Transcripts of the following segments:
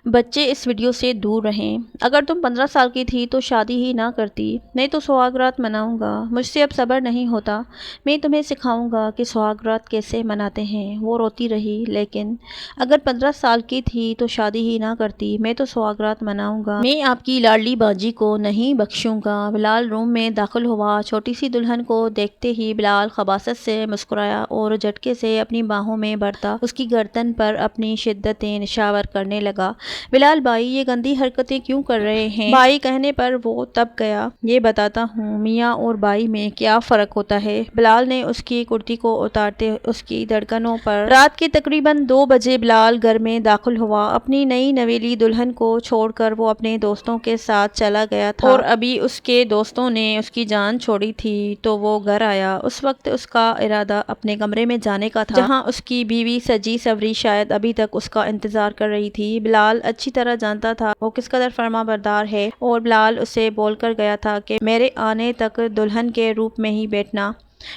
بچے اس ویڈیو سے دور رہیں۔ اگر تم 15 سال کی تھی تو شادی ہی نہ کرتی، نہیں تو سہاگ رات مناؤں گا۔ مجھ سے اب صبر نہیں ہوتا، میں تمہیں سکھاؤں گا کہ سہاگ رات کیسے مناتے ہیں۔ وہ روتی رہی، لیکن اگر 15 سال کی تھی تو شادی ہی نہ کرتی، میں تو سہاگ رات مناؤں گا۔ میں آپ کی لاڈلی باجی کو نہیں بخشوں گا۔ بلال روم میں داخل ہوا۔ چھوٹی سی دلہن کو دیکھتے ہی بلال خباثت سے مسکرایا اور جھٹکے سے اپنی باہوں میں بھرتا اس کی گردن پر اپنی شدتیں نشاور کرنے لگا۔ بلال بھائی، یہ گندی حرکتیں کیوں کر رہے ہیں؟ بھائی کہنے پر وہ تب گیا۔ یہ بتاتا ہوں میاں اور بھائی میں کیا فرق ہوتا ہے۔ بلال نے اس کی کرتی کو اتارتے اس کی دھڑکنوں پر۔ رات کے تقریباً 2 بجے بلال گھر میں داخل ہوا۔ اپنی نئی نویلی دلہن کو چھوڑ کر وہ اپنے دوستوں کے ساتھ چلا گیا تھا، اور ابھی اس کے دوستوں نے اس کی جان چھوڑی تھی تو وہ گھر آیا۔ اس وقت اس کا ارادہ اپنے کمرے میں جانے کا تھا، جہاں اس کی بیوی سجی سوری شاید ابھی تک اس کا انتظار کر رہی تھی۔ بلال اچھی طرح جانتا تھا وہ کس قدر فرما بردار ہے، اور بلال اسے بول کر گیا تھا کہ میرے آنے تک دلہن کے روپ میں ہی بیٹھنا،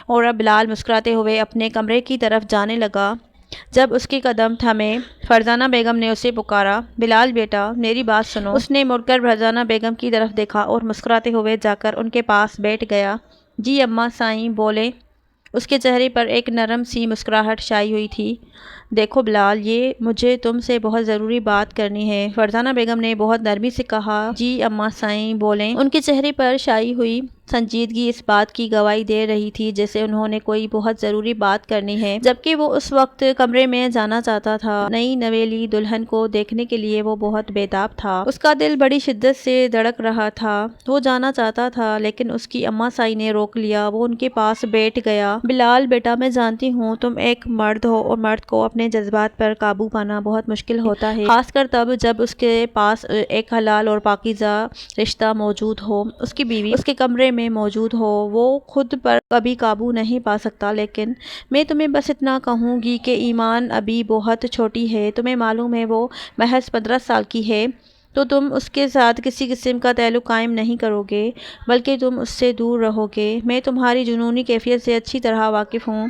اور اب بلال مسکراتے ہوئے اپنے کمرے کی طرف جانے لگا۔ جب اس کے قدم تھمے، فرزانہ بیگم نے اسے پکارا، بلال بیٹا میری بات سنو۔ اس نے مڑ کر فرزانہ بیگم کی طرف دیکھا اور مسکراتے ہوئے جا کر ان کے پاس بیٹھ گیا۔ جی اماں سائیں بولیں۔ اس کے چہرے پر ایک نرم سی مسکراہٹ چھائی ہوئی تھی۔ دیکھو بلال، یہ مجھے تم سے بہت ضروری بات کرنی ہے، فرزانہ بیگم نے بہت نرمی سے کہا۔ جی اماں سائیں بولیں۔ ان کے چہرے پر چھائی ہوئی سنجیدگی اس بات کی گواہی دے رہی تھی جیسے انہوں نے کوئی بہت ضروری بات کرنی ہے، جبکہ وہ اس وقت کمرے میں جانا چاہتا تھا۔ نئی نویلی دلہن کو دیکھنے کے لیے وہ بہت بےتاب تھا۔ اس کا دل بڑی شدت سے دھڑک رہا تھا۔ وہ جانا چاہتا تھا لیکن اس کی اماں سائیں نے روک لیا۔ وہ ان کے پاس بیٹھ گیا۔ بلال بیٹا، میں جانتی ہوں تم ایک مرد ہو اور مرد کو اپنے جذبات پر قابو پانا بہت مشکل ہوتا ہے، خاص کر تب جب اس کے پاس ایک حلال اور پاکیزہ رشتہ موجود ہو، اس کی بیوی اس کے کمرے میں موجود ہو۔ وہ خود پر کبھی قابو نہیں پا سکتا، لیکن میں تمہیں بس اتنا کہوں گی کہ ایمان ابھی بہت چھوٹی ہے۔ تمہیں معلوم ہے وہ محض 15 سال کی ہے، تو تم اس کے ساتھ کسی قسم کا تعلق قائم نہیں کرو گے، بلکہ تم اس سے دور رہو گے۔ میں تمہاری جنونی کیفیت سے اچھی طرح واقف ہوں۔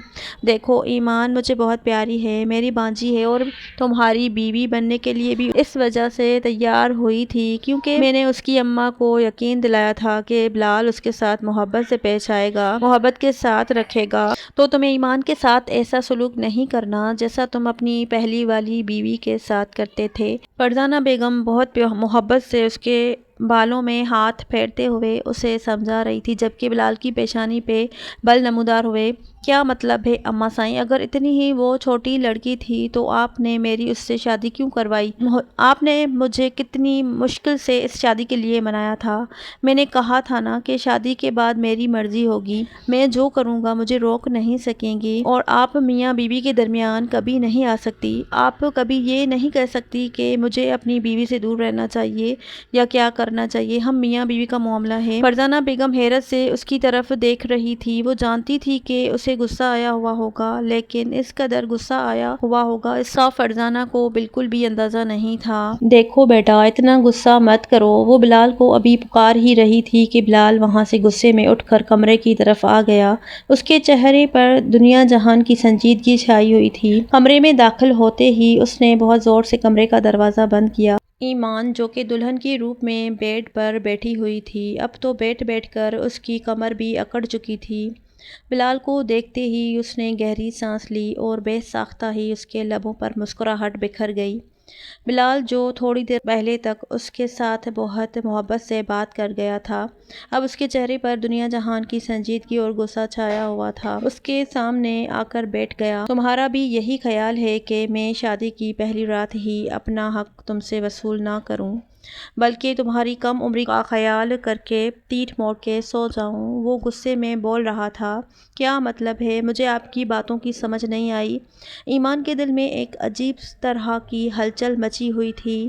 دیکھو ایمان مجھے بہت پیاری ہے، میری بانجی ہے، اور تمہاری بیوی بننے کے لیے بھی اس وجہ سے تیار ہوئی تھی کیونکہ میں نے اس کی اماں کو یقین دلایا تھا کہ بلال اس کے ساتھ محبت سے پیش آئے گا، محبت کے ساتھ رکھے گا۔ تو تمہیں ایمان کے ساتھ ایسا سلوک نہیں کرنا جیسا تم اپنی پہلی والی بیوی کے ساتھ کرتے تھے۔ فرزانہ بیگم بہت محبت سے اس کے بالوں میں ہاتھ پھیرتے ہوئے اسے سمجھا رہی تھی، جبکہ بلال کی پیشانی پہ بل نمودار ہوئے۔ کیا مطلب ہے اماں سائیں؟ اگر اتنی ہی وہ چھوٹی لڑکی تھی تو آپ نے میری اس سے شادی کیوں کروائی؟ آپ نے مجھے کتنی مشکل سے اس شادی کے لیے منایا تھا۔ میں نے کہا تھا نا کہ شادی کے بعد میری مرضی ہوگی، میں جو کروں گا مجھے روک نہیں سکیں گی، اور آپ میاں بیوی کے درمیان کبھی نہیں آ سکتی۔ آپ کبھی یہ نہیں کہہ سکتی کہ مجھے اپنی بیوی سے دور رہنا چاہیے یا کیا کرنا چاہیے۔ ہم میاں بیوی کا معاملہ ہے۔ فرزانہ بیگم حیرت سے اس کی طرف دیکھ رہی تھی۔ وہ جانتی تھی کہ اسے غصہ آیا ہوا ہوگا، لیکن اس قدر غصہ آیا ہوا ہوگا اس کا فرزانہ کو بالکل بھی اندازہ نہیں تھا۔ دیکھو بیٹا، اتنا غصہ مت کرو۔ وہ بلال کو ابھی پکار ہی رہی تھی کہ بلال وہاں سے غصے میں اٹھ کر کمرے کی طرف آ گیا۔ اس کے چہرے پر دنیا جہان کی سنجیدگی چھائی ہوئی تھی۔ کمرے میں داخل ہوتے ہی اس نے بہت زور سے کمرے کا دروازہ بند کیا۔ ایمان، جو کہ دلہن کے روپ میں بیڈ پر بیٹھی ہوئی تھی، اب تو بیٹھ بیٹھ کر اس کی کمر بھی اکڑ چکی تھی۔ بلال کو دیکھتے ہی اس نے گہری سانس لی اور بے ساختہ ہی اس کے لبوں پر مسکراہٹ بکھر گئی۔ بلال، جو تھوڑی دیر پہلے تک اس کے ساتھ بہت محبت سے بات کر گیا تھا، اب اس کے چہرے پر دنیا جہان کی سنجیدگی اور غصہ چھایا ہوا تھا، اس کے سامنے آ کر بیٹھ گیا۔ تمہارا بھی یہی خیال ہے کہ میں شادی کی پہلی رات ہی اپنا حق تم سے وصول نہ کروں، بلکہ تمہاری کم عمری کا خیال کر کے پیٹھ موڑ کے سو جاؤں؟ وہ غصے میں بول رہا تھا۔ کیا مطلب ہے؟ مجھے آپ کی باتوں کی سمجھ نہیں آئی۔ ایمان کے دل میں ایک عجیب طرح کی ہلچل مچی ہوئی تھی۔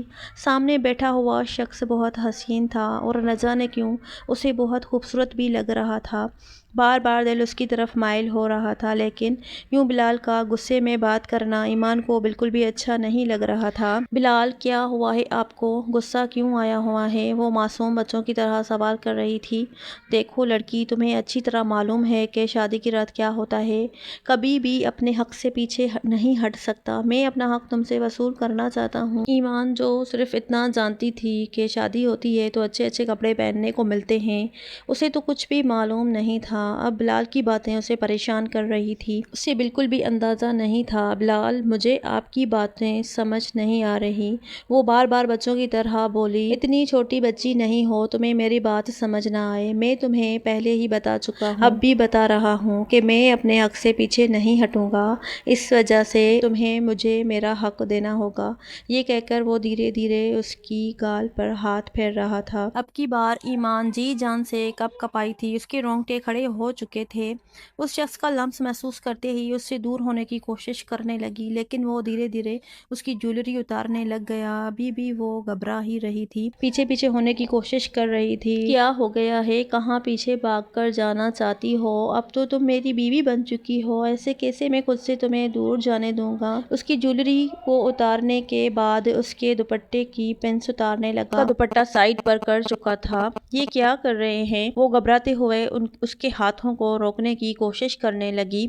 سامنے بیٹھا ہوا شخص بہت حسین تھا اور نہ جانے کیوں اسے بہت خوبصورت بھی لگ رہا تھا۔ بار بار دل اس کی طرف مائل ہو رہا تھا، لیکن یوں بلال کا غصے میں بات کرنا ایمان کو بالکل بھی اچھا نہیں لگ رہا تھا۔ بلال، کیا ہوا ہے آپ کو؟ غصہ کیوں آیا ہوا ہے؟ وہ معصوم بچوں کی طرح سوال کر رہی تھی۔ دیکھو لڑکی، تمہیں اچھی طرح معلوم ہے کہ شادی کی رات کیا ہوتا ہے۔ کبھی بھی اپنے حق سے پیچھے نہیں ہٹ سکتا۔ میں اپنا حق تم سے وصول کرنا چاہتا ہوں۔ ایمان، جو صرف اتنا جانتی تھی کہ شادی ہوتی ہے تو اچھے اچھے کپڑے پہننے کو ملتے ہیں، اسے تو کچھ بھی معلوم نہیں تھا۔ اب بلال کی باتیں اسے پریشان کر رہی تھی۔ اسے بالکل بھی اندازہ نہیں تھا۔ بلال، مجھے آپ کی باتیں سمجھ نہیں آ رہی، وہ بار بار بچوں کی طرح بولی۔ اتنی چھوٹی بچی نہیں ہو تمہیں میری بات سمجھ نہ آئے۔ میں تمہیں پہلے ہی بتا چکا ہوں، اب بھی بتا رہا ہوں کہ میں اپنے حق سے پیچھے نہیں ہٹوں گا۔ اس وجہ سے تمہیں مجھے میرا حق دینا ہوگا۔ یہ کہہ کر وہ دھیرے دھیرے اس کی گال پر ہاتھ پھیر رہا تھا۔ اب کی بار ایمان جی جان سے کپ کپائی تھی، اس کے رونگٹے کھڑے ہو چکے تھے۔ اس شخص کا لمس محسوس کرتے ہی اس سے دور ہونے کی کوشش کرنے لگی، لیکن وہ دھیرے دھیرے اس کی جویلری اتارنے لگ گیا۔ ابھی بھی وہ گھبرا ہی رہی تھی، پیچھے پیچھے ہونے کی کوشش کر رہی تھی۔ کیا ہو گیا ہے؟ کہاں پیچھے بھاگ کر جانا چاہتی ہو؟ اب تو تم میری بیوی بن چکی ہو، ایسے کیسے میں خود سے تمہیں دور جانے دوں گا؟ اس کی جویلری کو اتارنے کے بعد اس کے دوپٹے کی پنس اتارنے لگا۔ اس کا دوپٹہ سائڈ پر کر چکا تھا۔ یہ کیا کر رہے ہیں؟ وہ گھبراتے ہوئے اس کے ہاتھوں کو روکنے کی کوشش کرنے لگی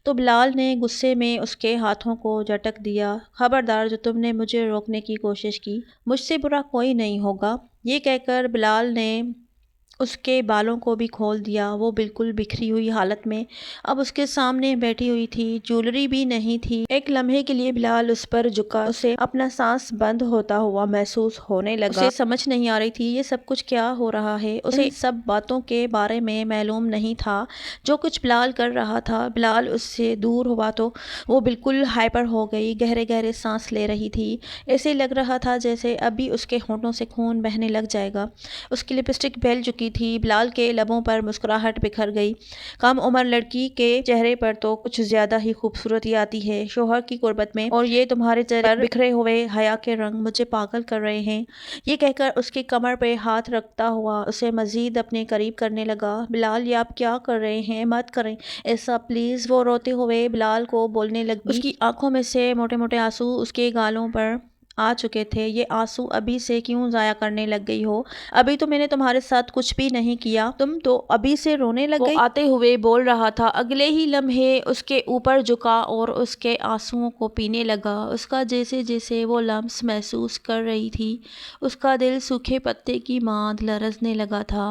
تو بلال نے غصے میں اس کے ہاتھوں کو جھٹک دیا۔ خبردار، جو تم نے مجھے روکنے کی کوشش کی، مجھ سے برا کوئی نہیں ہوگا۔ یہ کہہ کر بلال نے اس کے بالوں کو بھی کھول دیا۔ وہ بالکل بکھری ہوئی حالت میں اب اس کے سامنے بیٹھی ہوئی تھی، جویلری بھی نہیں تھی۔ ایک لمحے کے لیے بلال اس پر جھکا، اسے اپنا سانس بند ہوتا ہوا محسوس ہونے لگا۔ اسے سمجھ نہیں آ رہی تھی یہ سب کچھ کیا ہو رہا ہے۔ اسے سب باتوں کے بارے میں معلوم نہیں تھا جو کچھ بلال کر رہا تھا۔ بلال اس سے دور ہوا تو وہ بالکل ہائپر ہو گئی، گہرے گہرے سانس لے رہی تھی۔ ایسے لگ رہا تھا جیسے ابھی اس کے ہونٹوں سے خون بہنے لگ جائے گا۔ اس کی لپسٹک پھیل چکی تھی۔ بلال کے لبوں پر مسکراہٹ بکھر گئی۔ کم عمر لڑکی کے چہرے پر تو کچھ زیادہ ہی خوبصورتی آتی ہے شوہر کی قربت میں، اور یہ تمہارے چہرے پر بکھرے ہوئے حیا کے رنگ مجھے پاگل کر رہے ہیں۔ یہ کہہ کر اس کے کمر پہ ہاتھ رکھتا ہوا اسے مزید اپنے قریب کرنے لگا۔ بلال، یہ آپ کیا کر رہے ہیں؟ مت کریں ایسا پلیز۔ وہ روتے ہوئے بلال کو بولنے لگی۔ اس کی آنکھوں میں سے موٹے موٹے آنسو اس کے گالوں پر آ چکے تھے۔ یہ آنسو ابھی سے کیوں ضائع کرنے لگ گئی ہو؟ ابھی تو میں نے تمہارے ساتھ کچھ بھی نہیں کیا، تم تو ابھی سے رونے لگ گئی؟ وہ آتے ہوئے بول رہا تھا، اگلے ہی لمحے اس کے اوپر جھکا اور اس کے آنسوؤں کو پینے لگا۔ اس کا جیسے جیسے وہ لمس محسوس کر رہی تھی، اس کا دل سوکھے پتے کی ماند لرزنے لگا تھا۔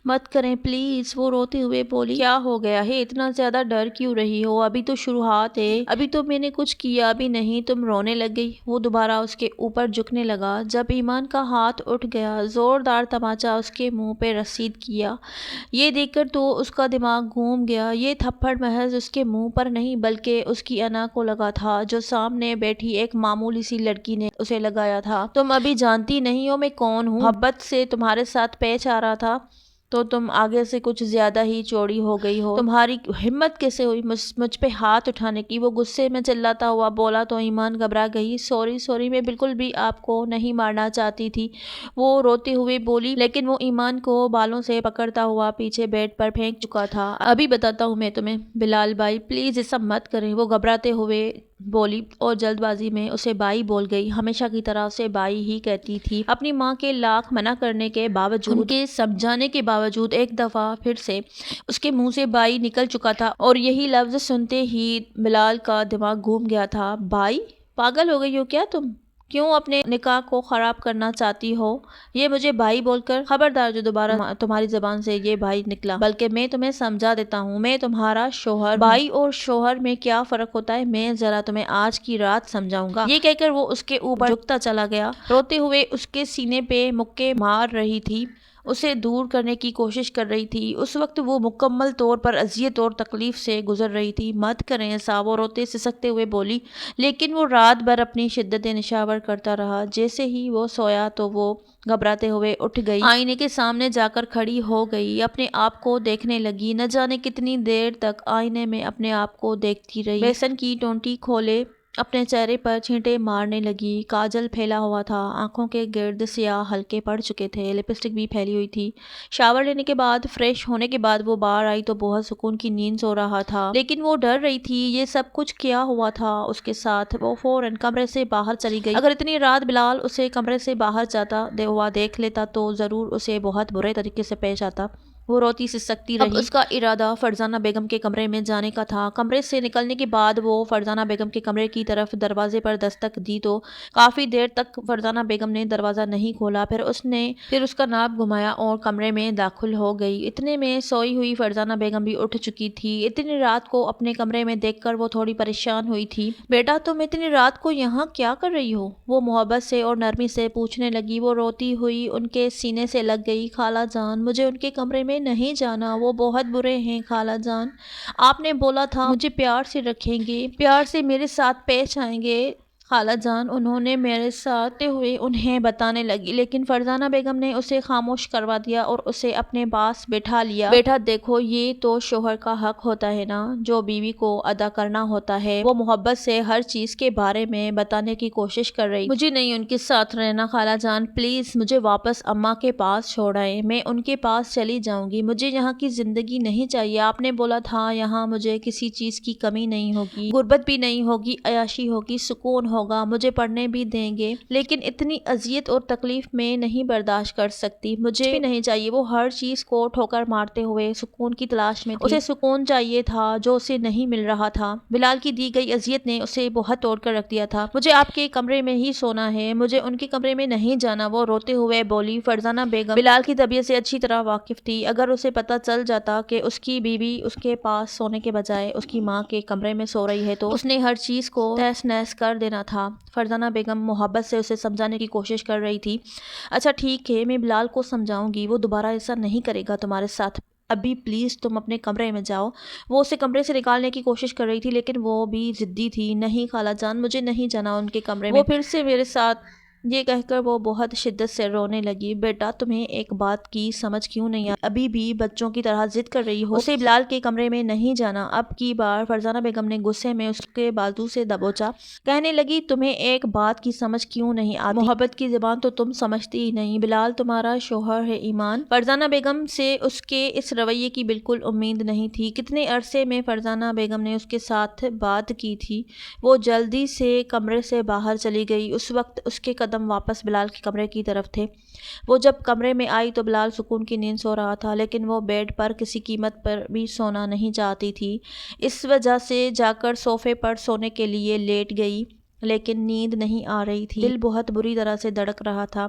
مت کریں پلیز، وہ روتے ہوئے بولی۔ کیا ہو گیا ہے؟ اتنا زیادہ ڈر کیوں رہی ہو؟ ابھی تو شروعات ہے، ابھی تو میں نے کچھ کیا بھی نہیں، تم رونے لگ گئی؟ وہ دوبارہ اس کے اوپر جھکنے لگا۔ جب ایمان کا ہاتھ اٹھ گیا، زوردار تماچا اس کے منہ پہ رسید کیا۔ یہ دیکھ کر تو اس کا دماغ گھوم گیا۔ یہ تھپڑ محض اس کے منہ پر نہیں بلکہ اس کی انا کو لگا تھا، جو سامنے بیٹھی ایک معمولی سی لڑکی نے اسے لگایا تھا۔ تم ابھی جانتی نہیں ہو میں کون ہوں؟ محبت سے تمہارے ساتھ پیش آ رہا تھا تو تم آگے سے کچھ زیادہ ہی چوڑی ہو گئی ہو۔ تمہاری ہمت کیسے ہوئی مجھ پہ ہاتھ اٹھانے کی؟ وہ غصے میں چلاتا ہوا بولا تو ایمان گھبرا گئی۔ سوری، میں بالکل بھی آپ کو نہیں مارنا چاہتی تھی، وہ روتے ہوئے بولی، لیکن وہ ایمان کو بالوں سے پکڑتا ہوا پیچھے بیڈ پر پھینک چکا تھا۔ ابھی بتاتا ہوں میں تمہیں۔ بلال بھائی پلیز ایسا مت کریں، وہ گھبراتے ہوئے بولی اور جلد بازی میں اسے بائی بول گئی۔ ہمیشہ کی طرح اسے بائی ہی کہتی تھی۔ اپنی ماں کے لاکھ منع کرنے کے باوجود، ان کے سمجھانے کے باوجود ایک دفعہ پھر سے اس کے منہ سے بائی نکل چکا تھا، اور یہی لفظ سنتے ہی بلال کا دماغ گھوم گیا تھا۔ بائی؟ پاگل ہو گئی ہو کیا تم؟ کیوں اپنے نکاح کو خراب کرنا چاہتی ہو یہ مجھے بھائی بول کر؟ خبردار، جو دوبارہ تمہاری زبان سے یہ بھائی نکلا، بلکہ میں تمہیں سمجھا دیتا ہوں، میں تمہارا شوہر۔ بھائی اور شوہر میں کیا فرق ہوتا ہے، میں ذرا تمہیں آج کی رات سمجھاؤں گا۔ یہ کہہ کر وہ اس کے اوپر جھکتا چلا گیا، روتے ہوئے اس کے سینے پہ مکے مار رہی تھی، اسے دور کرنے کی کوشش کر رہی تھی۔ اس وقت وہ مکمل طور پر اذیت اور تکلیف سے گزر رہی تھی۔ مت کریں ایسا، وہ روتے سسکتے ہوئے بولی، لیکن وہ رات بھر اپنی شدت نشاور کرتا رہا۔ جیسے ہی وہ سویا تو وہ گھبراتے ہوئے اٹھ گئی، آئینے کے سامنے جا کر کھڑی ہو گئی، اپنے آپ کو دیکھنے لگی۔ نہ جانے کتنی دیر تک آئینے میں اپنے آپ کو دیکھتی رہی۔ بیسن کی ٹونٹی کھولے अपने चेहरे पर छींटे मारने लगी। काजल फैला हुआ था, आंखों के गिर्द स्याह हल्के पड़ चुके थे, लिपस्टिक भी फैली हुई थी। शावर लेने के बाद, फ्रेश होने के बाद वो बाहर आई तो बहुत सुकून की नींद सो रहा था, लेकिन वो डर रही थी ये सब कुछ क्या हुआ था उसके साथ। वो फौरन कमरे से बाहर चली गई। अगर इतनी रात बिलाल उसे कमरे से बाहर जाता हुआ देख लेता तो जरूर उसे बहुत बुरे तरीके से पेश आता। वो रोती सिसकती रही। अब उसका इरादा फरजाना बेगम के कमरे में जाने का था। कमरे से निकलने के बाद वो फरजाना बेगम के कमरे की तरफ दरवाजे पर दस्तक दी तो काफ़ी देर तक फरजाना बेगम ने दरवाज़ा नहीं खोला। फिर उसका नाप घुमाया और कमरे में दाखिल हो गई। इतने में सोई हुई फरजाना बेगम भी उठ चुकी थी। इतनी रात को अपने कमरे में देखकर वो थोड़ी परेशान हुई थी। बेटा, तुम इतनी रात को यहाँ क्या कर रही हो? वो मोहब्बत से और नरमी से पूछने लगी। वो रोती हुई उनके सीने से लग गई। खाला जान, मुझे उनके कमरे में नहीं जाना, वो बहुत बुरे हैं। खाला जान, आपने बोला था मुझे प्यार से रखेंगे, प्यार से मेरे साथ पेश आएंगे। खाला जान, उन्होंने मेरे साथ हुए उन्हें बताने लगी, लेकिन फरजाना बेगम ने उसे खामोश करवा दिया और उसे अपने पास बैठा लिया। बेटा देखो, ये तो शोहर का हक होता है ना, जो बीवी को अदा करना होता है। वो मोहब्बत से हर चीज के बारे में बताने की कोशिश कर रही। मुझे नहीं उनके साथ रहना खाला जान, प्लीज मुझे वापस अम्मा के पास छोड़ाएं, मैं उनके पास चली जाऊंगी। मुझे यहाँ की जिंदगी नहीं चाहिए। आपने बोला था यहाँ मुझे किसी चीज की कमी नहीं होगी, गुर्बत भी नहीं होगी, अयाशी होगी, सुकून होगा, मुझे पढ़ने भी देंगे, लेकिन इतनी अजियत और तकलीफ में नहीं बर्दाश्त कर सकती। मुझे भी नहीं चाहिए। वो हर चीज को ठोकर मारते हुए सुकून की तलाश में थी। उसे सुकून चाहिए था जो उसे नहीं मिल रहा था। बिलाल की दी गई अजियत ने उसे बहुत तोड़कर रख दिया था। मुझे आपके कमरे में ही सोना है, मुझे उनके कमरे में नहीं जाना, वो रोते हुए बोली। फरजाना बेगम बिलाल की तबीयत से अच्छी तरह वाकिफ थी। अगर उसे पता चल जाता कि उसकी बीवी उसके पास सोने के बजाय उसकी माँ के कमरे में सो रही है तो उसने हर चीज को तहस नहस कर देना था। फरजाना बेगम मोहब्बत से उसे समझाने की कोशिश कर रही थी। अच्छा ठीक है, मैं बिलाल को समझाऊंगी, वो दोबारा ऐसा नहीं करेगा तुम्हारे साथ। अभी प्लीज़ तुम अपने कमरे में जाओ। वो उसे कमरे से निकालने की कोशिश कर रही थी, लेकिन वो भी जिद्दी थी। नहीं खाला जान, मुझे नहीं जाना उनके कमरे में। वो फिर से मेरे साथ, ये कहकर वो बहुत शिद्दत से रोने लगी। बेटा, तुम्हें एक बात की समझ क्यों नहीं आ? अभी भी बच्चों की तरह जिद कर रही हो। उसे बिलाल के कमरे में नहीं जाना। अब की बार फरजाना बेगम ने गुस्से में उसके बाजू से दबोचा। कहने लगी, तुम्हें एक बात की समझ क्यों नहीं आती? मोहब्बत की ज़बान तो तुम समझती ही नहीं। बिलाल तुम्हारा शोहर है ईमान। फरजाना बेगम से उसके इस रवैये की बिल्कुल उम्मीद नहीं थी। कितने अरसे में फरजाना बेगम ने उसके साथ बात की थी। वो जल्दी से कमरे से बाहर चली गई। उस वक्त उसके कदम वापस बिलाल के कमरे की तरफ थे। वो जब कमरे में आई तो बिलाल सुकून की नींद सो रहा था, लेकिन वो बेड पर किसी कीमत पर भी सोना नहीं चाहती थी। इस वजह से जाकर सोफे पर सोने के लिए लेट गई, लेकिन नींद नहीं आ रही थी। दिल बहुत बुरी तरह से धड़क रहा था।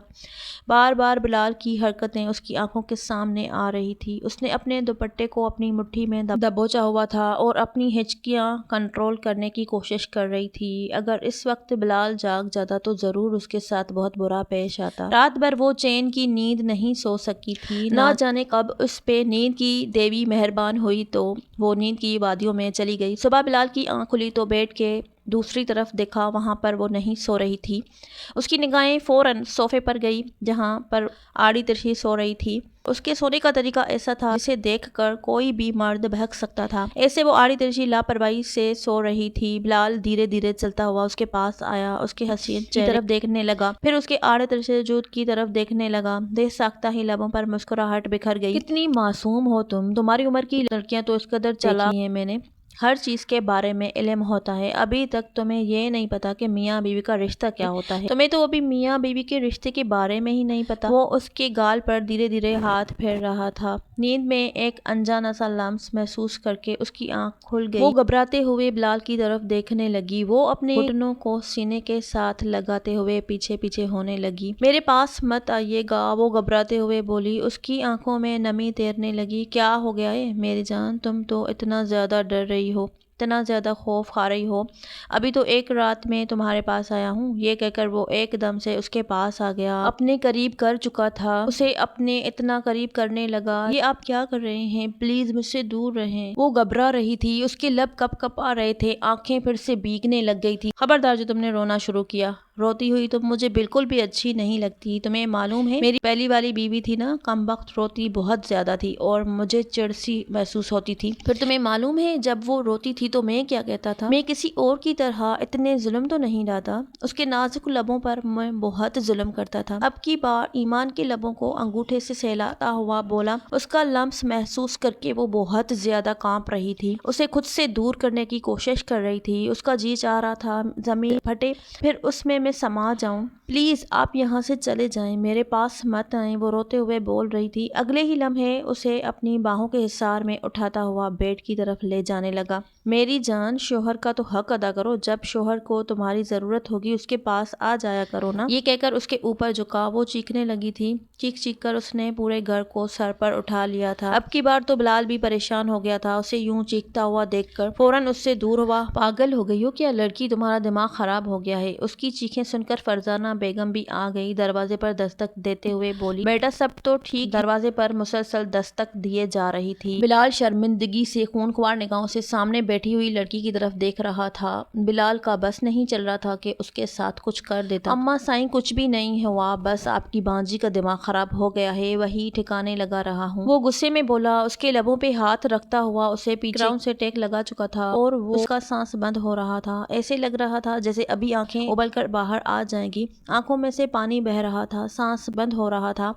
बार बार बिलाल की हरकतें उसकी आंखों के सामने आ रही थी। उसने अपने दुपट्टे को अपनी मुट्ठी में दबोचा हुआ था और अपनी हिचकियां कंट्रोल करने की कोशिश कर रही थी। अगर इस वक्त बिलाल जाग जाता तो जरूर उसके साथ बहुत बुरा पेश आता। रात भर वो चैन की नींद नहीं सो सकी थी। ना जाने कब उस पे नींद की देवी मेहरबान हुई तो वो नींद की वादियों में चली गई। सुबह बिलाल की आंख खुली तो बेड के दूसरी तरफ देखा, वहां पर वो नहीं सो रही थी। उसकी निगाहें फौरन सोफे पर गई जहां पर आड़ी तिरछी सो रही थी। उसके सोने का तरीका ऐसा था जिसे देखकर कोई भी मर्द बहक सकता था। ऐसे वो आड़ी तिरछी लापरवाही से सो रही थी। बिलाल धीरे धीरे चलता हुआ उसके पास आया, उसके हसीन चेहरे की तरफ देखने लगा, फिर उसके आड़े तिरछे वजूद की तरफ देखने लगा। देख सकता ही लबों पर मुस्कुराहट बिखर गई। कितनी मासूम हो तुम, तुम्हारी उम्र की लड़कियां तो इस कदर चालाक हैं। मैंने हर चीज़ के बारे में इल्म होता है। अभी तक तुम्हें ये नहीं पता कि मियाँ बीवी का रिश्ता क्या होता है। तुम्हें तो अभी मियाँ बीवी के रिश्ते के बारे में ही नहीं पता। वो उसके गाल पर धीरे धीरे हाथ फेर रहा था। नींद में एक अनजाना सा लम्स महसूस करके उसकी आंख खुल गई। वो घबराते हुए बिलाल की तरफ देखने लगी। वो अपने घुटनों को सीने के साथ लगाते हुए पीछे पीछे होने लगी। मेरे पास मत आइएगा, वो घबराते हुए बोली। उसकी आंखों में नमी तैरने लगी। क्या हो गया है मेरी जान, तुम तो इतना ज्यादा डर रही हो, इतना ज़्यादा खौफ खा रही हो। अभी तो एक रात में तुम्हारे पास आया हूँ। ये कहकर वो एकदम से उसके पास आ गया, अपने करीब कर चुका था, उसे अपने इतना करीब करने लगा। ये आप क्या कर रहे हैं, प्लीज मुझसे दूर रहें। वो घबरा रही थी, उसके लब कप कप आ रहे थे, आंखें फिर से भीगने लग गई थी। खबरदार जो तुमने रोना शुरू किया, रोती हुई तुम मुझे बिल्कुल भी अच्छी नहीं लगती। तुम्हें मालूम है मेरी पहली वाली बीवी थी ना, कम वक्त रोती बहुत ज्यादा थी और मुझे चिढ़ सी महसूस होती थी। फिर तुम्हें मालूम है जब वो रोती थी तो मैं क्या कहता था? मैं किसी और की तरह इतने जुल्म तो नहीं डालता। उसके नाजुक लबों पर मैं बहुत जुल्म करता था। अब की बार ईमान के लबों को अंगूठे से सहलाता हुआ बोला। उसका लम्स महसूस करके वो बहुत ज्यादा कांप रही थी, उसे खुद से दूर करने की कोशिश कर रही थी। उसका जी चाह रहा था जमीन फटे फिर उसमें मैं समा जाऊं। प्लीज आप यहाँ से चले जाएं, मेरे पास मत आएं, वो रोते हुए बोल रही थी। अगले ही लम्हे उसे अपनी बाहों के हिसार में उठाता हुआ बेड की तरफ ले जाने लगा। मेरी जान, शोहर का तो हक अदा करो, जब शोहर को तुम्हारी जरूरत होगी उसके पास आ जाया करो ना। ये कहकर उसके ऊपर झुका। वो चीखने लगी थी। चीख चीख कर उसने पूरे घर को सर पर उठा लिया था। अब की बार तो बिलाल भी परेशान हो गया था। उसे यूं चीखता हुआ देखकर फौरन उससे दूर हुआ। पागल हो गई हो क्या लड़की, तुम्हारा दिमाग खराब हो गया है। उसकी चीखें सुनकर फरजाना बेगम भी आ गई। दरवाजे पर दस्तक देते हुए बोली, बेटा सब तो ठीक। दरवाजे पर मुसलसल दस्तक दिए जा रही थी। बिलाल शर्मिंदगी से खूनख्वार निगाहों से सामने बैठी हुई लड़की की तरफ देख रहा था। बिलाल का बस नहीं चल रहा था कि उसके साथ कुछ कर देता। अम्मा साईं कुछ भी नहीं हुआ, बस आपकी बांजी का दिमाग खराब हो गया है, वही ठिकाने लगा रहा हूँ। वो गुस्से में बोला। उसके लबों पे हाथ रखता हुआ उसे पीछे ग्राउंड से टेक लगा चुका था और वो उसका सांस बंद हो रहा था। ऐसे लग रहा था जैसे अभी आंखें उबल कर बाहर आ जाएंगी। आंखों में से पानी बह रहा था, सांस बंद हो रहा था।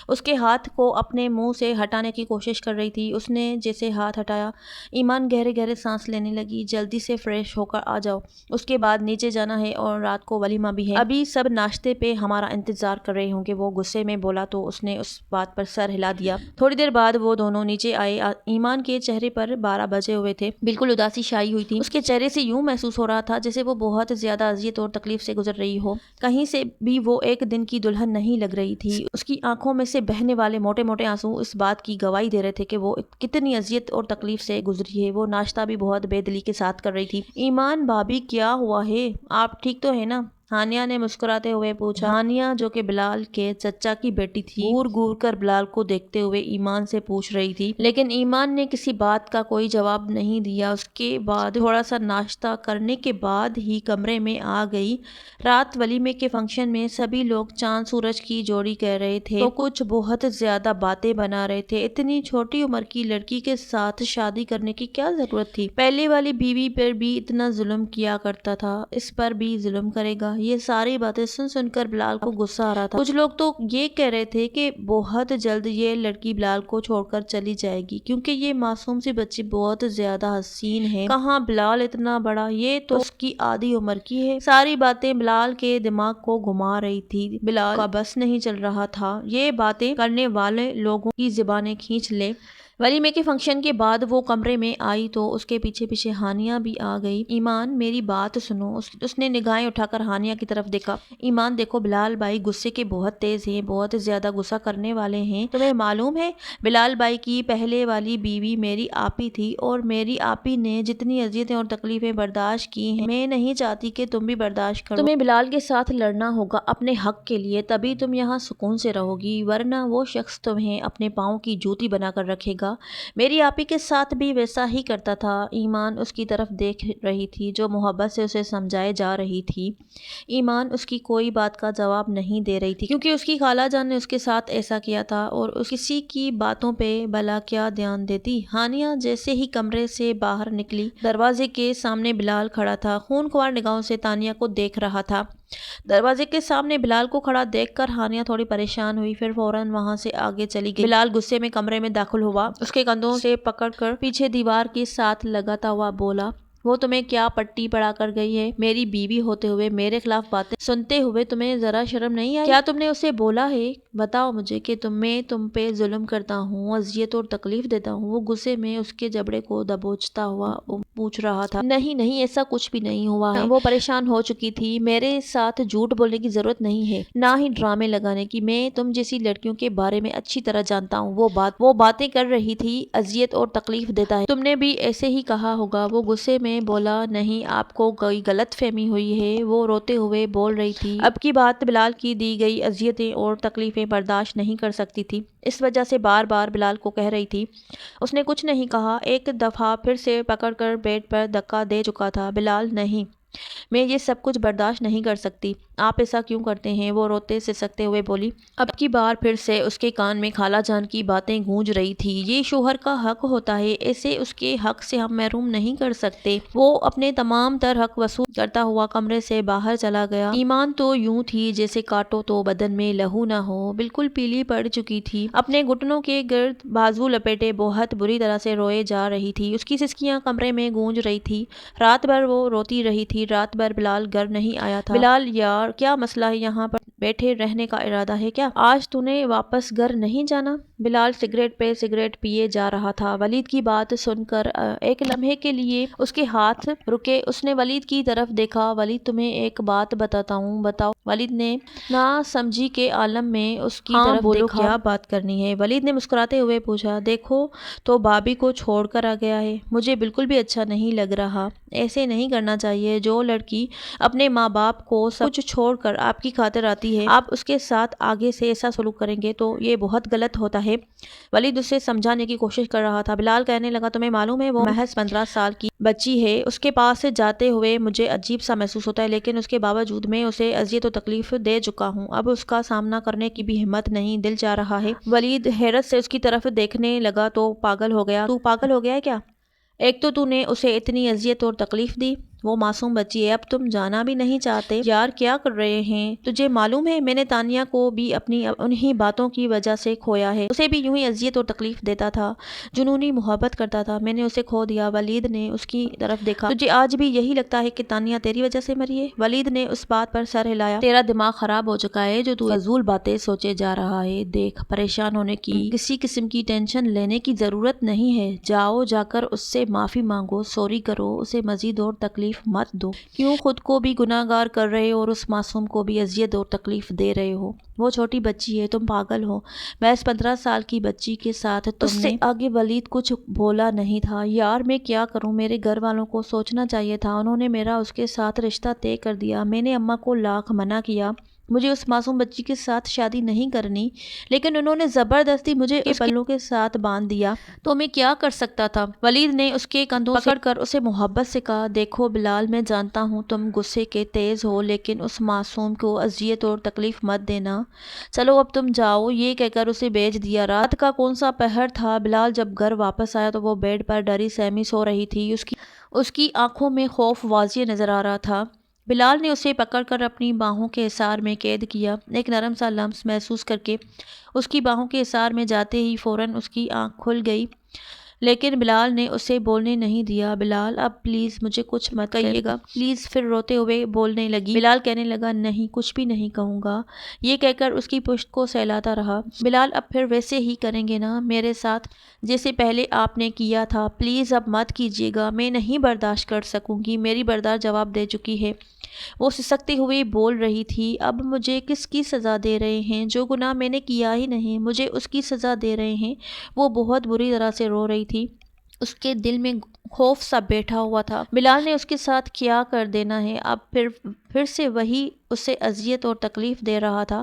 उसके हाथ को अपने मुंह से हटाने की कोशिश कर रही थी। उसने जैसे हाथ हटाया, ईमान गहरे गहरे सांस लेने लगी। जल्दी से फ्रेश होकर आ जाओ, उसके बाद नीचे जाना है और रात को वलीमा भी है। अभी सब नाश्ते पे हमारा इंतजार कर रहे होंगे। वो गुस्से में बोला तो उसने उस बात पर सर हिला दिया। थोड़ी देर बाद वो दोनों नीचे आए। ईमान के चेहरे पर 12 बजे हुए थे। बिल्कुल उदासी छाई हुई थी। उसके चेहरे से यूं महसूस हो रहा था जैसे वो बहुत ज्यादा अजियत और तकलीफ से गुजर रही हो। कहीं से भी वो एक दिन की दुल्हन नहीं लग रही थी। उसकी आंखों में से बहने वाले मोटे मोटे आंसू इस बात की गवाही दे रहे थे कि वो कितनी अजियत और तकलीफ से गुजरी है। वो नाश्ता भी बहुत बेदिली के साथ कर रही थी। ईमान भाभी क्या हुआ है, आप ठीक तो है ना? हानिया ने मुस्कुराते हुए पूछा। हानिया जो कि बिलाल के चचा की बेटी थी, घूर घूर कर बिलाल को देखते हुए ईमान से पूछ रही थी, लेकिन ईमान ने किसी बात का कोई जवाब नहीं दिया। उसके बाद थोड़ा सा नाश्ता करने के बाद ही कमरे में आ गई। रात वलीमे के फंक्शन में सभी लोग चांद सूरज की जोड़ी कह रहे थे तो कुछ बहुत ज्यादा बातें बना रहे थे। इतनी छोटी उम्र की लड़की के साथ शादी करने की क्या जरूरत थी? पहले वाली बीवी पर भी इतना जुल्म किया करता था, इस पर भी जुल्म करेगा। ये सारी बातें सुन सुनकर बिलाल को गुस्सा आ रहा था। कुछ लोग तो ये कह रहे थे कि बहुत जल्द ये लड़की बिलाल को छोड़कर चली जाएगी क्योंकि ये मासूम सी बच्ची बहुत ज्यादा हसीन है। कहाँ बिलाल इतना बड़ा, ये तो उसकी आधी उम्र की है। सारी बातें बिलाल के दिमाग को घुमा रही थी। बिलाल का बस नहीं चल रहा था ये बातें करने वाले लोगों की ज़ुबानें खींच ले। वलीमे के फंक्शन के बाद वो कमरे में आई तो उसके पीछे पीछे हानिया भी आ गई। ईमान मेरी बात सुनो। उसने निगाहें उठाकर हानिया की तरफ देखा। ईमान देखो, बिलाल भाई गुस्से के बहुत तेज हैं, बहुत ज्यादा गुस्सा करने वाले हैं। तुम्हें मालूम है बिलाल भाई की पहले वाली बीवी मेरी आपी थी और मेरी आपी ने जितनी अजियतें और तकलीफें बर्दाश्त की हैं, मैं नहीं चाहती कि तुम भी बर्दाश्त करो। तुम्हें बिलाल के साथ लड़ना होगा अपने हक के लिए, तभी तुम यहाँ सुकून से रहोगी, वरना वो शख्स तुम्हें अपने पाँव की जूती बनाकर रखेगा। मेरी आपी के साथ भी वैसा ही करता था। ईमान उसकी तरफ देख रही थी जो मोहब्बत से उसे समझाए जा रही थी। ईमान उसकी कोई बात का जवाब नहीं दे रही थी क्योंकि उसकी खाला जान ने उसके साथ ऐसा किया था और उस किसी की बातों पे भला क्या ध्यान देती। हानिया जैसे ही कमरे से बाहर निकली, दरवाजे के सामने बिलाल खड़ा था। खूनख्वार निगाहों से तानिया को देख रहा था। दरवाजे के सामने बिलाल को खड़ा देखकर हानिया थोड़ी परेशान हुई, फिर फौरन वहां से आगे चली गई। बिलाल गुस्से में कमरे में दाखिल हुआ। उसके कंधों से पकड़कर पीछे दीवार के साथ लगाता हुआ बोला, वो तुम्हें क्या पट्टी पढ़ा कर गई है? मेरी बीवी होते हुए मेरे खिलाफ बातें सुनते हुए तुम्हें जरा शर्म नहीं आई? क्या तुमने उसे बोला है? बताओ मुझे कि तुम पे जुल्म करता हूँ, अजियत और तकलीफ देता हूँ। वो गुस्से में उसके जबड़े को दबोचता हुआ पूछ रहा था। नहीं नहीं, ऐसा कुछ भी नहीं हुआ है। वो परेशान हो चुकी थी। मेरे साथ झूठ बोलने की जरूरत नहीं है, ना ही ड्रामे लगाने की। मैं तुम जैसी लड़कियों के बारे में अच्छी तरह जानता हूँ। वो बातें कर रही थी, अजियत और तकलीफ देता है, तुमने भी ऐसे ही कहा होगा। वो गुस्से में बोला, नहीं आपको कोई गलत फहमी हुई है। वो रोते हुए बोल रही थी। अब की बात बिलाल की दी गई अजियतें और तकलीफें बर्दाश्त नहीं कर सकती थी, इस वजह से बार बार बिलाल को कह रही थी। उसने कुछ नहीं कहा। एक दफा फिर से पकड़कर बेड पर धक्का दे चुका था। बिलाल नहीं, मैं ये सब कुछ बर्दाश्त नहीं कर सकती। آپ ایسا کیوں کرتے ہیں؟ وہ روتے سسکتے ہوئے بولی۔ اب کی بار پھر سے اس کے کان میں خالہ جان کی باتیں گونج رہی تھی۔ یہ شوہر کا حق ہوتا ہے، ایسے اس کے حق سے ہم محروم نہیں کر سکتے۔ وہ اپنے تمام تر حق وصول کرتا ہوا کمرے سے باہر چلا گیا۔ ایمان تو یوں تھی جیسے کاٹو تو بدن میں لہو نہ ہو، بالکل پیلی پڑ چکی تھی، اپنے گھٹنوں کے گرد بازو لپیٹے بہت بری طرح سے روئے جا رہی تھی۔ اس کی سسکیاں کمرے میں گونج رہی تھی۔ رات بھر وہ روتی رہی تھی۔ رات بھر بلال گھر نہیں آیا تھا۔ بلال یار کیا مسئلہ ہے؟ یہاں پر بیٹھے رہنے کا ارادہ ہے کیا؟ آج تو نے واپس گھر نہیں جانا؟ بلال سگریٹ پہ سگریٹ پیے جا رہا تھا۔ ولید کی بات سن کر ایک لمحے کے لیے اس کے ہاتھ رکے۔ اس نے ولید کی طرف دیکھا۔ ولید تمہیں ایک بات بتاتا ہوں، بتاؤ۔ ولید نے نا سمجھی کے عالم میں اس کی طرف بولو دیکھا۔ کیا بات کرنی ہے؟ ولید نے مسکراتے ہوئے پوچھا۔ دیکھو تو بھابھی کو چھوڑ کر آ گیا ہے، مجھے بالکل بھی اچھا نہیں لگ رہا۔ ایسے نہیں کرنا چاہیے۔ جو لڑکی اپنے ماں باپ کو سب کچھ چھوڑ کر آپ کی خاطر آتی ہے، آپ اس کے ساتھ آگے سے ایسا سلوک کریں گے تو یہ بہت غلط ہوتا ہے۔ ولید اسے سمجھانے کی کوشش کر رہا تھا۔ بلال کہنے لگا تمہیں معلوم ہے وہ محض 15 سال کی بچی ہے، اس کے پاس سے جاتے ہوئے مجھے عجیب سا محسوس ہوتا ہے، لیکن اس کے باوجود میں اسے اذیت و تکلیف دے چکا ہوں، اب اس کا سامنا کرنے کی بھی ہمت نہیں، دل چاہ رہا ہے۔ ولید حیرت سے اس کی طرف دیکھنے لگا تو پاگل ہو گیا۔ تو پاگل ہو گیا ہے کیا؟ ایک تو نے اسے اتنی اذیت اور تکلیف دی، وہ معصوم بچی ہے، اب تم جانا بھی نہیں چاہتے۔ یار کیا کر رہے ہیں؟ تجھے معلوم ہے میں نے تانیہ کو بھی اپنی انہی باتوں کی وجہ سے کھویا ہے، اسے بھی یوں ہی اذیت اور تکلیف دیتا تھا، جنونی محبت کرتا تھا، میں نے اسے کھو دیا۔ ولید نے اس کی طرف دیکھا۔ تجھے آج بھی یہی لگتا ہے کہ تانیہ تیری وجہ سے مری ہے؟ ولید نے اس بات پر سر ہلایا۔ تیرا دماغ خراب ہو چکا ہے جو تو فضول باتیں سوچے جا رہا ہے۔ دیکھ پریشان ہونے کی کسی قسم کی ٹینشن لینے کی ضرورت نہیں ہے، جاؤ جا کر اس سے معافی مانگو، سوری کرو، اسے مزید اور تکلیف مت دو۔ کیوں خود کو بھی گناہ گار کر رہے ہو اور اس معصوم کو بھی اذیت اور تکلیف دے رہے ہو؟ وہ چھوٹی بچی ہے، تم پاگل ہو، محض 15 سال کی بچی کے ساتھ تم نے۔ اس سے آگے ولید کچھ بولا نہیں تھا۔ یار میں کیا کروں، میرے گھر والوں کو سوچنا چاہیے تھا، انہوں نے میرا اس کے ساتھ رشتہ طے کر دیا، میں نے اماں کو لاکھ منع کیا، مجھے اس معصوم بچی کے ساتھ شادی نہیں کرنی، لیکن انہوں نے زبردستی مجھے اس پلوں کے ساتھ باندھ دیا، تو میں کیا کر سکتا تھا؟ ولید نے اس کے کندھوں سے پکڑ کر اسے محبت سے کہا۔ دیکھو بلال میں جانتا ہوں تم غصے کے تیز ہو، لیکن اس معصوم کو اذیت اور تکلیف مت دینا، چلو اب تم جاؤ۔ یہ کہہ کر اسے بھیج دیا۔ رات کا کون سا پہر تھا؟ بلال جب گھر واپس آیا تو وہ بیڈ پر ڈری سہمی سو رہی تھی، اس کی آنکھوں میں خوف واضح نظر آ رہا تھا۔ بلال نے اسے پکڑ کر اپنی باہوں کے حصار میں قید کیا، ایک نرم سا لمس محسوس کر کے اس کی باہوں کے حصار میں جاتے ہی فوراً اس کی آنکھ کھل گئی، لیکن بلال نے اسے بولنے نہیں دیا۔ بلال اب پلیز مجھے کچھ مت کہیے گا پلیز، پھر روتے ہوئے بولنے لگی۔ بلال کہنے لگا نہیں کچھ بھی نہیں کہوں گا، یہ کہہ کر اس کی پشت کو سہلاتا رہا۔ بلال اب پھر ویسے ہی کریں گے نا میرے ساتھ جیسے پہلے آپ نے کیا تھا؟ پلیز اب مت کیجیے گا، میں نہیں برداشت کر سکوں گی، میری برداشت جواب دے چکی ہے۔ وہ سسکتی ہوئی بول رہی تھی۔ اب مجھے کس کی سزا دے رہے ہیں؟ جو گناہ میں نے کیا ہی نہیں، مجھے اس کی سزا دے رہے ہیں۔ وہ بہت بری طرح سے رو رہی تھی، اس کے دل میں خوف سا بیٹھا ہوا تھا۔ بلال نے اس کے ساتھ کیا کر دینا ہے؟ اب پھر سے وہی اسے اذیت اور تکلیف دے رہا تھا۔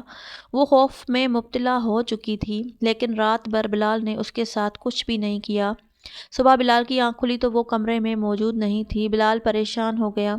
وہ خوف میں مبتلا ہو چکی تھی، لیکن رات بھر بلال نے اس کے ساتھ کچھ بھی نہیں کیا۔ صبح بلال کی آنکھ کھلی تو وہ کمرے میں موجود نہیں تھی۔ بلال پریشان ہو گیا،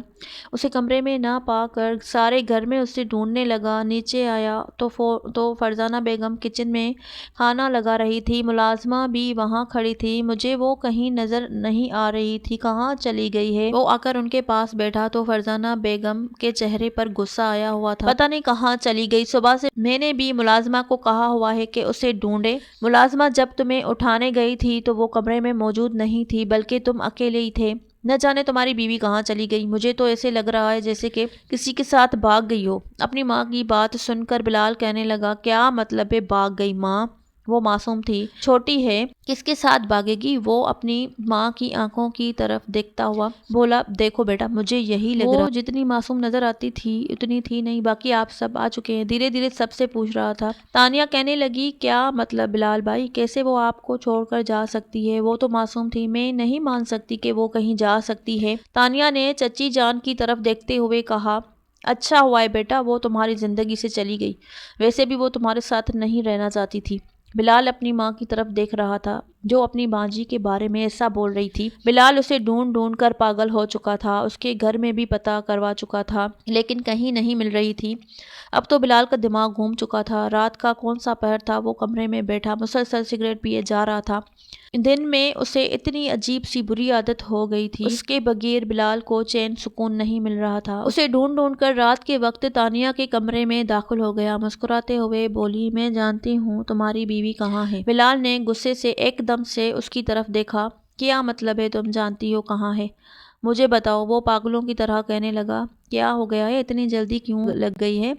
اسے کمرے میں نہ پا کر سارے گھر میں اسے ڈھونڈنے لگا۔ نیچے آیا تو فرزانہ بیگم کچن میں کھانا لگا رہی تھی، ملازمہ بھی وہاں کھڑی تھی، مجھے وہ کہیں نظر نہیں آ رہی تھی، کہاں چلی گئی ہے؟ وہ آ کر ان کے پاس بیٹھا تو فرزانہ بیگم کے چہرے پر غصہ آیا ہوا تھا۔ پتہ نہیں کہاں چلی گئی، صبح سے میں نے بھی ملازمہ کو کہا ہوا ہے کہ اسے ڈھونڈے، ملازمہ جب تمہیں اٹھانے گئی تھی تو وہ کمرے میں موجود نہیں تھی، بلکہ تم اکیلے ہی تھے، نہ جانے تمہاری بیوی کہاں چلی گئی، مجھے تو ایسے لگ رہا ہے جیسے کہ کسی کے ساتھ بھاگ گئی ہو۔ اپنی ماں کی بات سن کر بلال کہنے لگا کیا مطلب ہے بھاگ گئی؟ ماں وہ معصوم تھی، چھوٹی ہے، کس کے ساتھ بھاگے گی؟ وہ اپنی ماں کی آنکھوں کی طرف دیکھتا ہوا بولا دیکھو بیٹا مجھے یہی لگ رہا، وہ جتنی معصوم نظر آتی تھی اتنی تھی نہیں، باقی آپ سب آ چکے ہیں، دھیرے دھیرے سب سے پوچھ رہا تھا۔ تانیہ کہنے لگی کیا مطلب بلال بھائی، کیسے وہ آپ کو چھوڑ کر جا سکتی ہے؟ وہ تو معصوم تھی، میں نہیں مان سکتی کہ وہ کہیں جا سکتی ہے۔ تانیہ نے چچی جان کی طرف دیکھتے ہوئے کہا اچھا ہوا ہے بیٹا وہ تمہاری زندگی سے چلی گئی، ویسے بھی وہ تمہارے ساتھ نہیں رہنا چاہتی تھی۔ بلال اپنی ماں کی طرف دیکھ رہا تھا، जो अपनी बाजी के बारे में ऐसा बोल रही थी। बिलाल उसे ढूंढ ढूंढ कर पागल हो चुका था, उसके घर में भी पता करवा चुका था, लेकिन कहीं नहीं मिल रही थी। अब तो बिलाल का दिमाग घूम चुका था। रात का कौन सा पहर था, वो कमरे में बैठा मुसलसल सिगरेट पिए जा रहा था। दिन में उसे इतनी अजीब सी बुरी आदत हो गई थी, उसके बगैर बिलाल को चैन सुकून नहीं मिल रहा था। उसे ढूंढ ढूंढ कर रात के वक्त तानिया के कमरे में दाखिल हो गया। मुस्कुराते हुए बोली, मैं जानती हूँ तुम्हारी बीवी कहाँ है। बिलाल ने गुस्से से एकदम से उसकी तरफ देखा। क्या मतलब है तुम जानती हो कहाँ है? मुझे बताओ, वो पागलों की तरह कहने लगा। क्या हो गया है, इतनी जल्दी क्यों लग गई है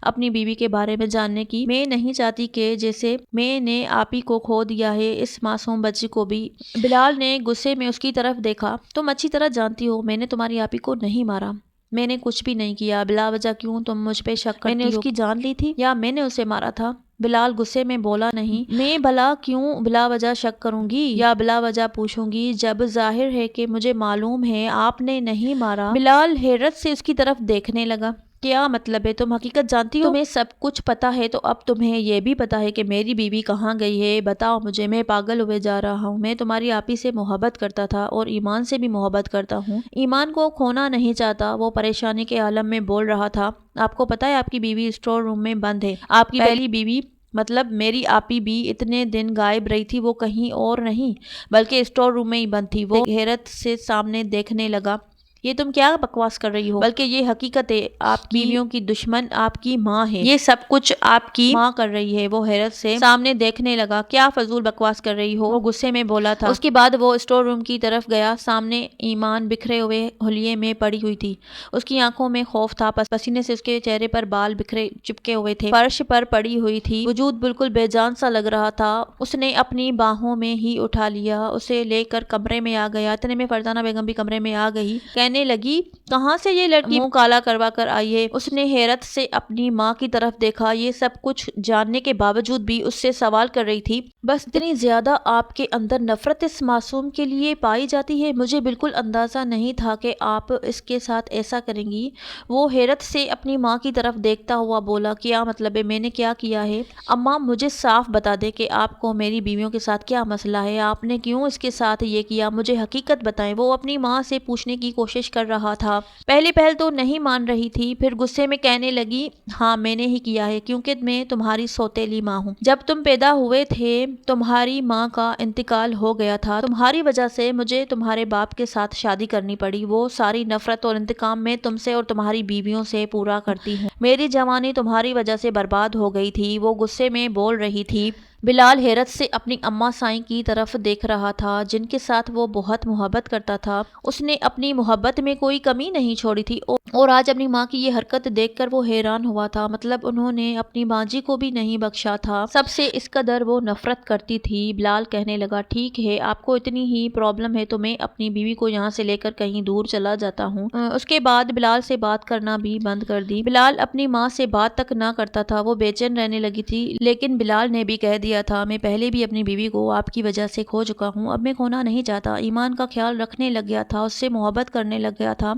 अपनी बीवी के बारे में जानने की? मैं नहीं चाहती कि जैसे मैंने आप ही को खो दिया है, इस मासूम बच्ची को भी। बिलाल ने गुस्से में उसकी तरफ देखा। तुम अच्छी तरह जानती हो मैंने तुम्हारी आपी को नहीं मारा, मैंने कुछ भी नहीं किया। बिला वजह क्यों तुम मुझ पे शक करती हो? मैंने उसकी जान ली थी या मैंने उसे मारा था? बिलाल गुस्से में बोला, नहीं, मैं भला क्यों बिला वजह शक करूंगी या बिला वजह पूछूंगी, जब जाहिर है कि मुझे मालूम है आपने नहीं मारा। बिलाल हैरत से उसकी तरफ देखने लगा। क्या मतलब है, तुम हकीकत जानती हो? तुम्हें सब कुछ पता है तो अब तुम्हें यह भी पता है कि मेरी बीवी कहाँ गई है? बताओ मुझे, मैं पागल हुए जा रहा हूँ। मैं तुम्हारी आपी से मोहब्बत करता था और ईमान से भी मोहब्बत करता हूँ, ईमान को खोना नहीं चाहता। वो परेशानी के आलम में बोल रहा था। आपको पता है आपकी बीवी स्टोर रूम में बंद है। आपकी पहली बीवी मतलब मेरी आपी भी इतने दिन गायब रही थी, वो कहीं और नहीं बल्कि स्टोर रूम में ही बंद थी। वो हैरत से सामने देखने लगा। ये तुम क्या बकवास कर रही हो? बल्कि ये हकीकत है, आपकी बीवियों की दुश्मन आपकी माँ है, ये सब कुछ आपकी माँ कर रही है। वो हैरत से सामने देखने लगा। क्या फजूल बकवास कर रही हो? वो गुस्से में बोला था। उसके बाद वो स्टोर रूम की तरफ गया। सामने ईमान बिखरे हुए हुलिये में पड़ी हुई थी। उसकी आंखों में खौफ था, पसीने से उसके चेहरे पर बाल बिखरे चिपके हुए थे, फर्श पर पड़ी हुई थी, वजूद बिल्कुल बेजान सा लग रहा था। उसने अपनी बाहों में ही उठा लिया, उसे लेकर कमरे में आ गया। इतने में फरजाना बेगम भी कमरे में आ गई। कहने लगी, कहाँ से ये लड़की मुंह काला करवा कर आई है? उसने हैरत से अपनी माँ की तरफ देखा। ये सब कुछ जानने के बावजूद भी उससे सवाल कर रही थी। बस इतनी ज्यादा आपके अंदर नफरत इस मासूम के लिए पाई जाती है? मुझे बिल्कुल अंदाजा नहीं था कि आप इसके साथ ऐसा करेंगी। वो हैरत से अपनी माँ की तरफ देखता हुआ बोला, क्या मतलब है, मैंने क्या किया है? अम्मा मुझे साफ बता दे कि आपको मेरी बीवियों के साथ क्या मसला है, आपने क्यों इसके साथ ये किया, मुझे हकीकत बताएं। वो अपनी माँ से पूछने की कोशिश कर रहा था। पहले पहल तो नहीं मान रही थी, फिर गुस्से में कहने लगी, हाँ मैंने ही किया है, क्योंकि मैं तुम्हारी सौतेली माँ हूँ। जब तुम पैदा हुए थे तुम्हारी माँ का इंतकाल हो गया था, तुम्हारी वजह से मुझे तुम्हारे बाप के साथ शादी करनी पड़ी। वो सारी नफरत और इंतकाम मैं तुमसे और तुम्हारी बीवियों से पूरा करती हूँ। मेरी जवानी तुम्हारी वजह से बर्बाद हो गई थी। वो गुस्से में बोल रही थी। बिलाल हैरत से अपनी अम्मा साईं की तरफ देख रहा था, जिनके साथ वो बहुत मोहब्बत करता था। उसने अपनी मोहब्बत में कोई कमी नहीं छोड़ी थी और आज अपनी माँ की ये हरकत देखकर वो हैरान हुआ था। मतलब उन्होंने अपनी बाजी को भी नहीं बख्शा था। सबसे इस कदर वो नफरत करती थी। बिलाल कहने लगा, ठीक है, आपको इतनी ही प्रॉब्लम है तो मैं अपनी बीवी को यहाँ से लेकर कहीं दूर चला जाता हूँ। उसके बाद बिलाल से बात करना भी बंद कर दी। बिलाल अपनी माँ से बात तक ना करता था। वो बेचैन रहने लगी थी, लेकिन बिलाल ने भी कह दिया था, मैं पहले भी अपनी बीवी को आपकी वजह से खो चुका हूँ, अब मैं खोना नहीं चाहता। ईमान का ख्याल रखने लग गया था, उससे मोहब्बत करने लग गया था।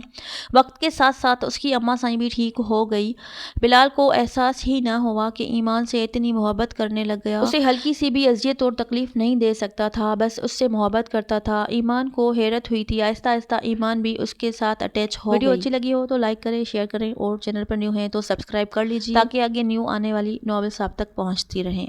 वक्त के साथ साथ उसकी अम्मा साईं भी ठीक हो गई। बिलाल को एहसास ही ना हुआ कि ईमान से इतनी मोहब्बत करने लग गया। उसे हल्की सी भी अजियत और तकलीफ नहीं दे सकता था, बस उससे मोहब्बत करता था। ईमान को हैरत हुई थी। आहिस्ता आहिस्ता ईमान भी उसके साथ अटैच हो गई। वीडियो अच्छी लगी हो तो लाइक करें, शेयर करें और चैनल पर न्यू हैं तो सब्सक्राइब कर लीजिए, ताकि आगे न्यू आने वाली नॉवेल्स आप तक पहुंचती रहें।